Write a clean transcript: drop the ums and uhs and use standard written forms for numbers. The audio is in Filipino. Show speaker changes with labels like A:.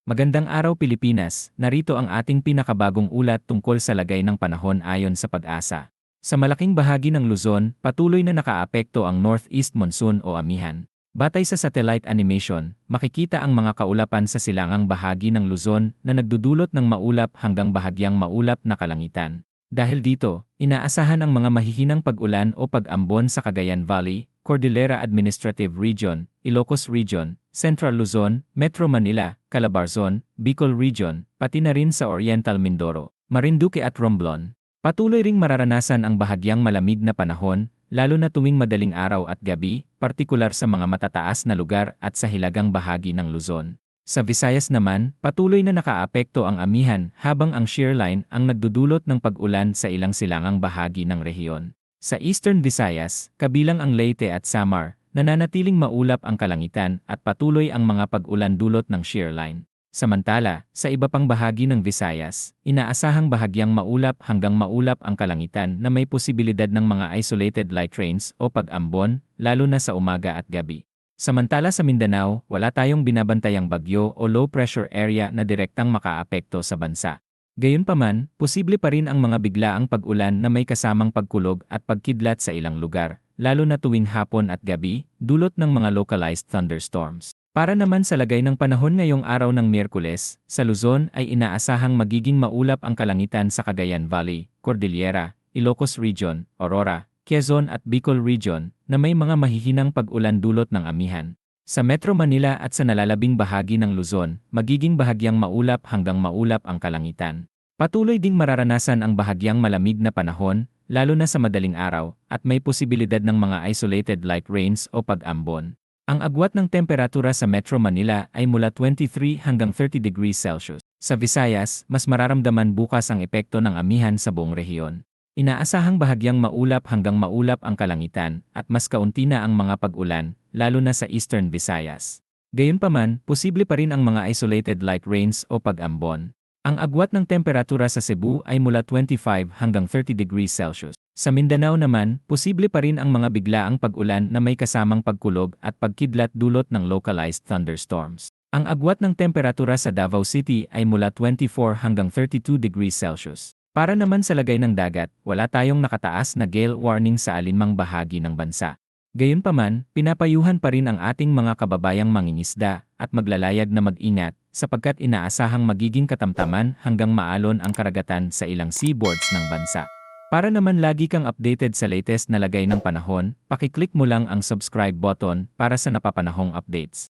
A: Magandang araw Pilipinas, narito ang ating pinakabagong ulat tungkol sa lagay ng panahon ayon sa Pag-asa. Sa malaking bahagi ng Luzon, patuloy na nakaapekto ang Northeast Monsoon o amihan. Batay sa satellite animation, makikita ang mga kaulapan sa silangang bahagi ng Luzon na nagdudulot ng maulap hanggang bahagyang maulap na kalangitan. Dahil dito, inaasahan ang mga mahihinang pag-ulan o pag-ambon sa Cagayan Valley, Cordillera Administrative Region, Ilocos Region, Central Luzon, Metro Manila, Calabarzon, Bicol Region, pati na rin sa Oriental Mindoro, Marinduque at Romblon. Patuloy ring mararanasan ang bahagyang malamig na panahon, lalo na tuwing madaling araw at gabi, partikular sa mga matataas na lugar at sa hilagang bahagi ng Luzon. Sa Visayas naman, patuloy na nakaapekto ang amihan habang ang shearline ang nagdudulot ng pag-ulan sa ilang silangang bahagi ng rehiyon. Sa Eastern Visayas, kabilang ang Leyte at Samar, nananatiling maulap ang kalangitan at patuloy ang mga pag-ulan dulot ng shearline. Samantala, sa iba pang bahagi ng Visayas, inaasahang bahagyang maulap hanggang maulap ang kalangitan na may posibilidad ng mga isolated light rains o pag-ambon, lalo na sa umaga at gabi. Samantala sa Mindanao, wala tayong binabantayang bagyo o low pressure area na direktang makaapekto sa bansa. Gayunpaman, posible pa rin ang mga biglaang pag-ulan na may kasamang pagkulog at pagkidlat sa ilang lugar, lalo na tuwing hapon at gabi, dulot ng mga localized thunderstorms. Para naman sa lagay ng panahon ngayong araw ng Miyerkules, sa Luzon ay inaasahang magiging maulap ang kalangitan sa Cagayan Valley, Cordillera, Ilocos Region, Aurora, Quezon at Bicol Region na may mga mahihinang pag-ulan dulot ng amihan. Sa Metro Manila at sa nalalabing bahagi ng Luzon, magiging bahagyang maulap hanggang maulap ang kalangitan. Patuloy ding mararanasan ang bahagyang malamig na panahon, lalo na sa madaling araw, at may posibilidad ng mga isolated light rains o pag-ambon. Ang agwat ng temperatura sa Metro Manila ay mula 23 hanggang 30 degrees Celsius. Sa Visayas, mas mararamdaman bukas ang epekto ng amihan sa buong rehiyon. Inaasahang bahagyang maulap hanggang maulap ang kalangitan at mas kaunti na ang mga pag-ulan, lalo na sa Eastern Visayas. Gayunpaman, posible pa rin ang mga isolated light rains o pag-ambon. Ang agwat ng temperatura sa Cebu ay mula 25 hanggang 30 degrees Celsius. Sa Mindanao naman, posible pa rin ang mga biglaang pag-ulan na may kasamang pagkulog at pagkidlat dulot ng localized thunderstorms. Ang agwat ng temperatura sa Davao City ay mula 24 hanggang 32 degrees Celsius. Para naman sa lagay ng dagat, wala tayong nakataas na gale warning sa alinmang bahagi ng bansa. Gayunpaman, pinapayuhan pa rin ang ating mga kababayang mangingisda at maglalayag na mag-ingat sapagkat inaasahang magiging katamtaman hanggang maalon ang karagatan sa ilang seaboards ng bansa. Para naman lagi kang updated sa latest na lagay ng panahon, pakiclick mo lang ang subscribe button para sa napapanahong updates.